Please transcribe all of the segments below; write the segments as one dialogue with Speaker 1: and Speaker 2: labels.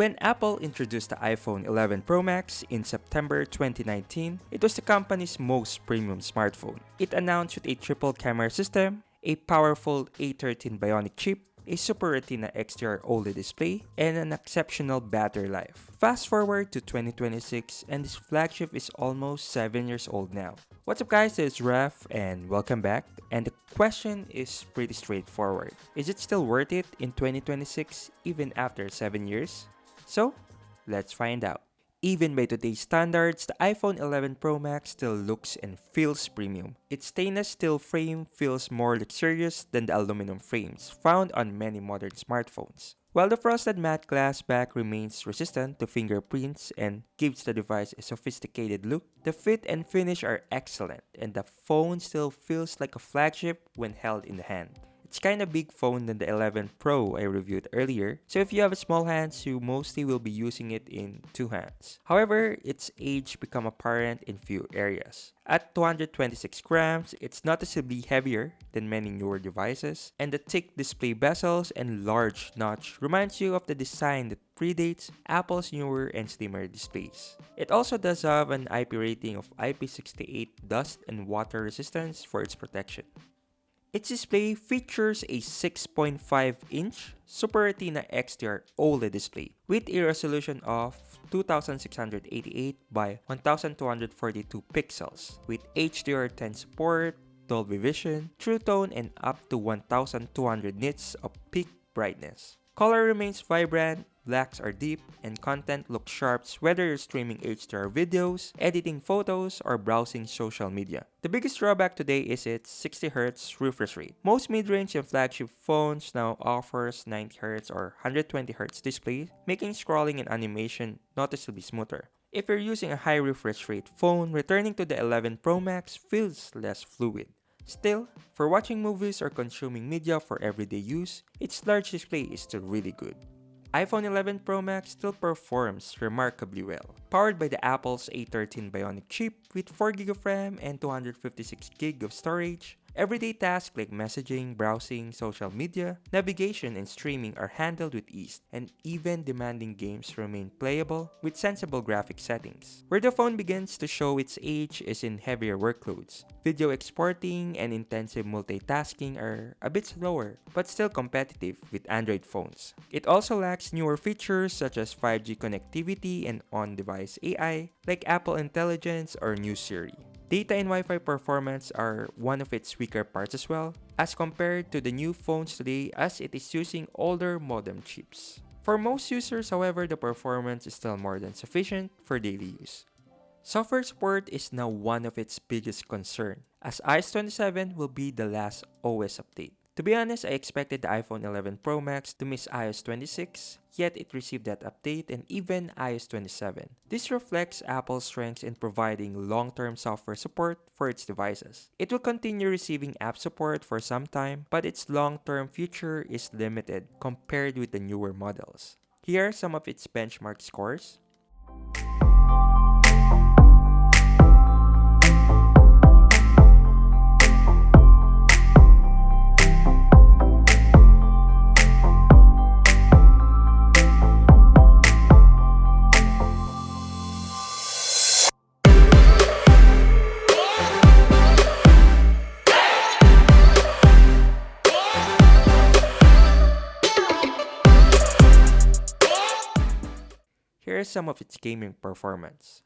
Speaker 1: When Apple introduced the iPhone 11 Pro Max in September 2019, it was the company's most premium smartphone. It announced with a triple camera system, a powerful A13 Bionic chip, a Super Retina XDR OLED display, and an exceptional battery life. Fast forward to 2026 and this flagship is almost 7 years old now. What's up guys, it's Ref and welcome back. And the question is pretty straightforward. Is it still worth it in 2026 even after 7 years? So, let's find out. Even by today's standards, the iPhone 11 Pro Max still looks and feels premium. Its stainless steel frame feels more luxurious than the aluminum frames found on many modern smartphones. While the frosted matte glass back remains resistant to fingerprints and gives the device a sophisticated look, the fit and finish are excellent and the phone still feels like a flagship when held in the hand. It's kinda big phone than the 11 Pro I reviewed earlier, so if you have small hands, you mostly will be using it in two hands. However, its age become apparent in few areas. At 226 grams, it's noticeably heavier than many newer devices, and the thick display bezels and large notch reminds you of the design that predates Apple's newer and slimmer displays. It also does have an IP rating of IP68 dust and water resistance for its protection. Its display features a 6.5-inch Super Retina XDR OLED display with a resolution of 2688 by 1242 pixels with HDR10 support, Dolby Vision, True Tone, and up to 1200 nits of peak brightness. Color remains vibrant, blacks are deep, and content looks sharp whether you're streaming HDR videos, editing photos, or browsing social media. The biggest drawback today is its 60Hz refresh rate. Most mid-range and flagship phones now offers 90Hz or 120Hz displays, making scrolling and animation noticeably smoother. If you're using a high refresh rate phone, returning to the 11 Pro Max feels less fluid. Still, for watching movies or consuming media for everyday use, its large display is still really good. iPhone 11 Pro Max still performs remarkably well. Powered by the Apple's A13 Bionic chip with 4GB of RAM and 256GB of storage, everyday tasks like messaging, browsing, social media, navigation, and streaming are handled with ease, and even demanding games remain playable with sensible graphic settings. Where the phone begins to show its age is in heavier workloads. Video exporting and intensive multitasking are a bit slower, but still competitive with Android phones. It also lacks newer features such as 5G connectivity and on-device AI like Apple Intelligence or News Siri. Data and Wi-Fi performance are one of its weaker parts as well, as compared to the new phones today as it is using older modem chips. For most users, however, the performance is still more than sufficient for daily use. Software support is now one of its biggest concerns, as iOS 27 will be the last OS update. To be honest, I expected the iPhone 11 Pro Max to miss iOS 26, yet it received that update and even iOS 27. This reflects Apple's strengths in providing long-term software support for its devices. It will continue receiving app support for some time, but its long-term future is limited compared with the newer models. Here are some of its benchmark scores. Here are some of its gaming performance.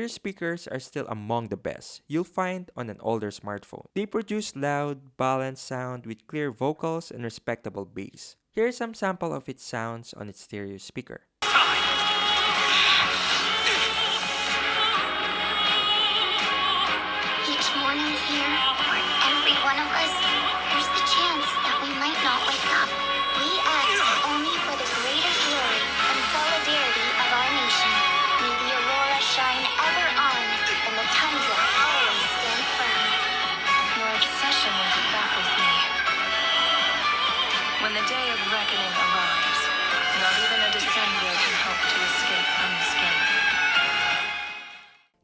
Speaker 1: stereo speakers are still among the best you'll find on an older smartphone. They produce loud, balanced sound with clear vocals and respectable bass. Here are some sample of its sounds on its stereo speaker.
Speaker 2: Each morning here, for every one of us, there's the chance that we might not wake up. We act only for the greater glory and solidarity of our nation. May the aurora shine ever on, and the tundra always stand firm.
Speaker 3: Your obsession with it baffles me. When the day of reckoning arrives, not even a descender can hope to escape unscathed.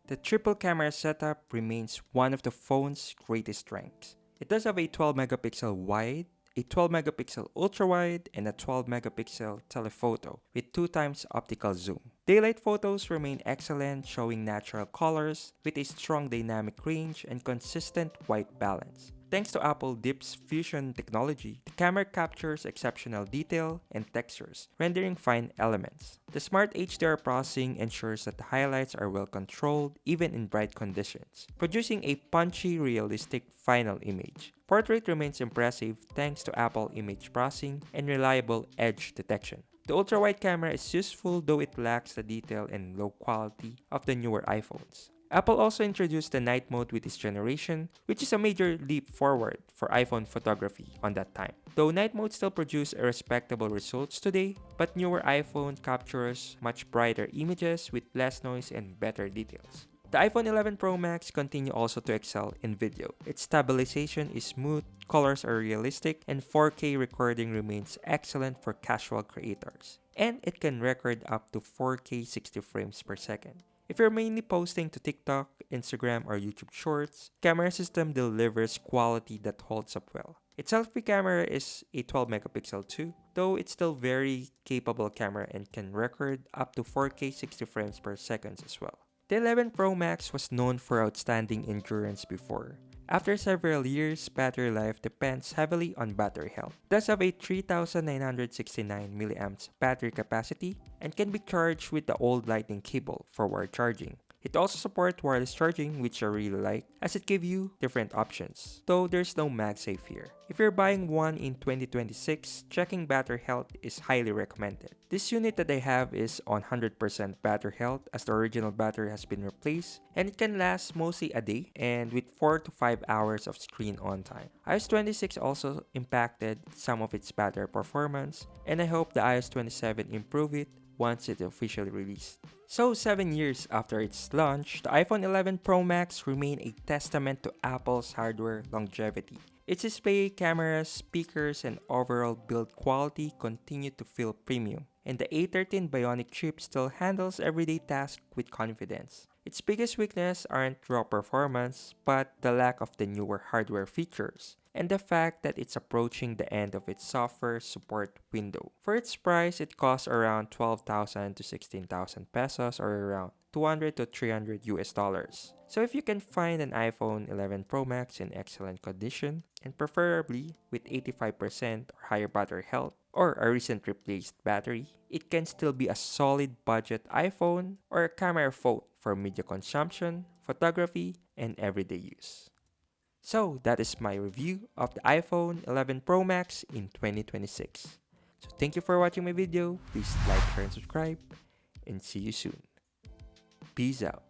Speaker 1: The triple camera setup remains one of the phone's greatest strengths. It does have a 12 megapixel wide, a 12 megapixel ultra-wide, and a 12 megapixel telephoto with 2x optical zoom. Daylight photos remain excellent, showing natural colors with a strong dynamic range and consistent white balance. Thanks to Apple Deep's Fusion technology, the camera captures exceptional detail and textures, rendering fine elements. The smart HDR processing ensures that the highlights are well controlled even in bright conditions, producing a punchy, realistic final image. Portrait remains impressive thanks to Apple image processing and reliable edge detection. The ultra-wide camera is useful, though it lacks the detail and low quality of the newer iPhones. Apple also introduced the night mode with this generation, which is a major leap forward for iPhone photography on that time. Though night mode still produces respectable results today, but newer iPhone captures much brighter images with less noise and better details. The iPhone 11 Pro Max continue also to excel in video. Its stabilization is smooth, colors are realistic, and 4K recording remains excellent for casual creators. And it can record up to 4K 60 frames per second. If you're mainly posting to TikTok, Instagram, or YouTube Shorts, camera system delivers quality that holds up well. Its selfie camera is a 12 megapixel too, though it's still very capable camera and can record up to 4K 60 frames per second as well. The 11 Pro Max was known for outstanding endurance before. After several years, battery life depends heavily on battery health. It does have a 3969 mAh battery capacity and can be charged with the old lightning cable for wired charging. It also supports wireless charging, which I really like, as it gives you different options, though there's no MagSafe here. If you're buying one in 2026, checking battery health is highly recommended. This unit that I have is on 100% battery health, as the original battery has been replaced, and it can last mostly a day and with 4 to 5 hours of screen on time. iOS 26 also impacted some of its battery performance, and I hope the iOS 27 improve it once it's officially released. So 7 years after its launch, the iPhone 11 Pro Max remained a testament to Apple's hardware longevity. Its display, cameras, speakers, and overall build quality continue to feel premium, and the A13 Bionic chip still handles everyday tasks with confidence. Its biggest weakness aren't raw performance, but the lack of the newer hardware features, and the fact that it's approaching the end of its software support window. For its price, it costs around 12,000 to 16,000 pesos, or around 200 to 300 US dollars. So if you can find an iPhone 11 Pro Max in excellent condition, and preferably with 85% or higher battery health, or a recent replaced battery, it can still be a solid budget iPhone or a camera phone for media consumption, photography, and everyday use. So that is my review of the iPhone 11 Pro Max in 2026. So thank you for watching my video. Please like, share, and subscribe, and see you soon. Peace out.